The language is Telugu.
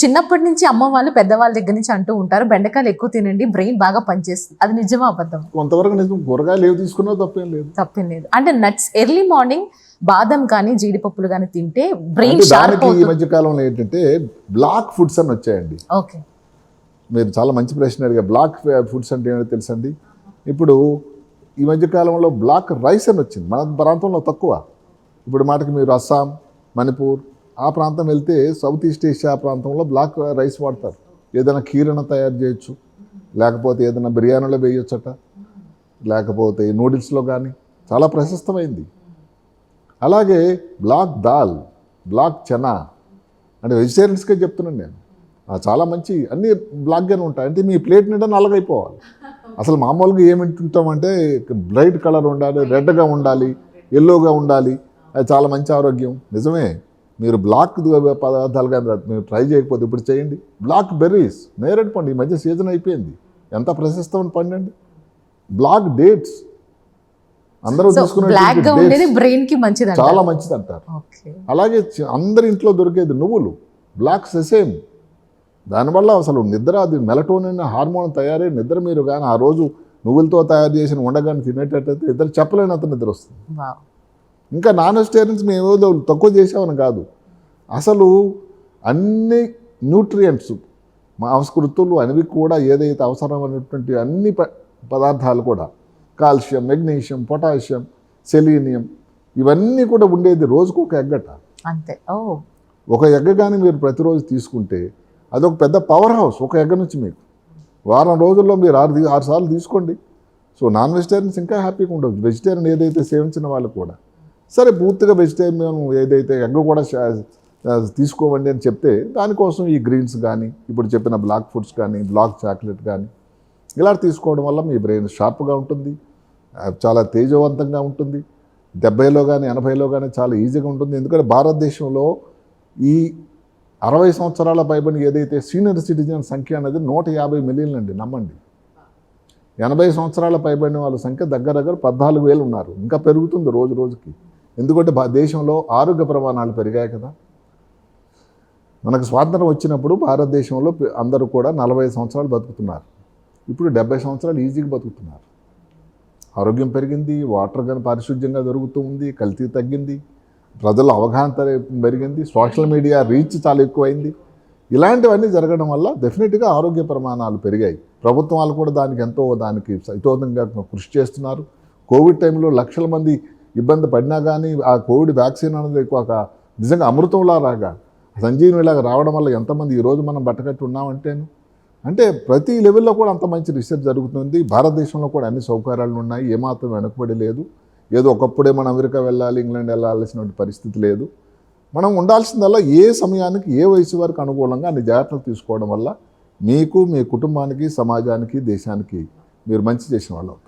చిన్నప్పటి నుంచి అమ్మ వాళ్ళు పెద్దవాళ్ళ దగ్గర నుంచి అంటూ ఉంటారు బెండకాయలు ఎక్కువ తినండి, బ్రెయిన్ బాగా పనిచేస్తుంది. అది నిజమా అబద్ధం? కొంతవరకు నిజం. కూరగాయలు ఏవి తీసుకున్నా తప్పేం లేదు. అంటే నట్స్ ఎర్లీ మార్నింగ్ బాదం కానీ జీడిపప్పులు కానీ తింటే బ్రెయిన్ షార్ప్ ఈ మధ్య కాలంలో ఏంటంటే బ్లాక్ ఫుడ్స్ అని వచ్చాయండి. ఓకే, మీరు చాలా మంచి ప్రశ్న అడిగా. బ్లాక్ ఫుడ్స్ అంటే ఏంటో తెలుసండి. ఇప్పుడు ఈ మధ్య కాలంలో బ్లాక్ రైస్ అని వచ్చింది. మన ప్రాంతంలో తక్కువ. ఇప్పుడు మాటకి మీరు అస్సాం, మణిపూర్ ఆ ప్రాంతం వెళ్తే సౌత్ ఈస్ట్ ఏషియా ప్రాంతంలో బ్లాక్ రైస్ వాడతారు. ఏదైనా కీరణ తయారు చేయొచ్చు, లేకపోతే ఏదైనా బిర్యానీలో వేయొచ్చట, లేకపోతే నూడిల్స్లో కానీ చాలా ప్రశస్తమైంది. అలాగే బ్లాక్ దాల్, బ్లాక్ చనా అంటే వెజిటేరియన్స్కే చెప్తున్నాను నేను. చాలా మంచి అన్నీ బ్లాక్గానే ఉంటాయి. అంటే మీ ప్లేట్ నిండా నల్లగైపోవాలి. అసలు మామూలుగా ఏమి తింటామంటే బ్రైట్ కలర్ ఉండాలి, రెడ్గా ఉండాలి, ఎల్లోగా ఉండాలి. అది చాలా మంచి ఆరోగ్యం. నిజమే. మీరు బ్లాక్ పదార్థాలు కానీ మీరు ట్రై చేయకపోతే ఇప్పుడు చేయండి. బ్లాక్ బెర్రీస్, నేరేడు పండు ఈ మధ్య సీజన్ అయిపోయింది. ఎంత ప్రశస్తమైన పండు అండి. బ్లాక్ డేట్స్ అందరూ తీసుకునే చాలా మంచిది అంటారు. అలాగే అందరి ఇంట్లో దొరికేది నువ్వులు, బ్లాక్ సెసేమ్. దానివల్ల అసలు నిద్ర, అది మెలటోనిన్ హార్మోన్ తయారై నిద్ర మీరు కానీ ఆ రోజు నువ్వులతో తయారు చేసిన వండగాని తినేటట్టయితే ఇద్దరు చెప్పలేనంత నిద్ర వస్తుంది. ఇంకా నాన్ వెజిటేరియన్స్ మేము ఏదో తక్కువ చేసామని కాదు, అసలు అన్ని న్యూట్రియంట్స్ మాంసకృతులు అనేవి కూడా ఏదైతే అవసరమైనటువంటి అన్ని పదార్థాలు కూడా కాల్షియం, మెగ్నీషియం, పొటాషియం, సెలీనియం ఇవన్నీ కూడా ఉండేది రోజుకు ఒక ఎగ్గట. అంతే. ఒక ఎగ్గ కానీ మీరు ప్రతిరోజు తీసుకుంటే అదొక పెద్ద పవర్ హౌస్. ఒక ఎగ్గ నుంచి మీకు వారం రోజుల్లో మీరు 6 సార్లు తీసుకోండి. సో నాన్ వెజిటేరియన్స్ ఇంకా హ్యాపీగా ఉండదు. వెజిటేరియన్ ఏదైతే సేవించిన వాళ్ళు కూడా సరే పూర్తిగా వెజిటేరియన్ ఏదైతే ఎగ్గ కూడా తీసుకోవండి అని చెప్తే దానికోసం ఈ గ్రీన్స్ కానీ ఇప్పుడు చెప్పిన బ్లాక్ ఫుడ్స్ కానీ బ్లాక్ చాక్లెట్ కానీ ఇలా తీసుకోవడం వల్ల మీ బ్రెయిన్ షార్ప్గా ఉంటుంది, చాలా తేజవంతంగా ఉంటుంది. 70లో కానీ 80లో కానీ చాలా ఈజీగా ఉంటుంది. ఎందుకంటే భారతదేశంలో ఈ 60 సంవత్సరాల పైబడి ఏదైతే సీనియర్ సిటిజన్ సంఖ్య అనేది 150 మిలియన్లు అండి. నమ్మండి. 80 సంవత్సరాల పైబడిన వాళ్ళ సంఖ్య దగ్గర 14,000 ఉన్నారు. ఇంకా పెరుగుతుంది రోజు రోజుకి. ఎందుకంటే దేశంలో ఆరోగ్య ప్రమాణాలు పెరిగాయి కదా. మనకు స్వాతంత్రం వచ్చినప్పుడు భారతదేశంలో అందరూ కూడా 40 సంవత్సరాలు బతుకుతున్నారు. ఇప్పుడు 70 సంవత్సరాలు ఈజీగా బతుకుతున్నారు. ఆరోగ్యం పెరిగింది, వాటర్ కానీ పారిశుద్ధ్యంగా దొరుకుతూ ఉంది, కల్తీ తగ్గింది, ప్రజల అవగాహన పెరిగింది, సోషల్ మీడియా రీచ్ చాలా ఎక్కువైంది. ఇలాంటివన్నీ జరగడం వల్ల డెఫినెట్గా ఆరోగ్య ప్రమాణాలు పెరిగాయి. ప్రభుత్వాలు కూడా దానికి సైతోదంగా కృషి చేస్తున్నారు. కోవిడ్ టైంలో లక్షల మంది ఇబ్బంది పడినా కానీ ఆ కోవిడ్ వ్యాక్సిన్ అనేది ఒక నిజంగా అమృతంలా రాగా సంజీవనిలాగా రావడం వల్ల ఎంతమంది ఈరోజు మనం బట్టకట్టి ఉన్నామంటేను. అంటే ప్రతి లెవెల్లో కూడా అంత మంచి రీసెర్చ్ జరుగుతుంది. భారతదేశంలో కూడా అన్ని సౌకర్యాలు ఉన్నాయి. ఏమాత్రం వెనకబడి లేదు. ఏదో ఒకప్పుడే మనం అమెరికా వెళ్ళాలి, ఇంగ్లాండ్ వెళ్ళాల్సిన పరిస్థితి లేదు. మనం ఉండాల్సిందల్లా ఏ సమయానికి ఏ వయసు వరకు అనుకూలంగా అన్ని జాగ్రత్తలు తీసుకోవడం వల్ల మీకు, మీ కుటుంబానికి, సమాజానికి, దేశానికి మీరు మంచి చేసిన వాళ్ళు అవుతారు.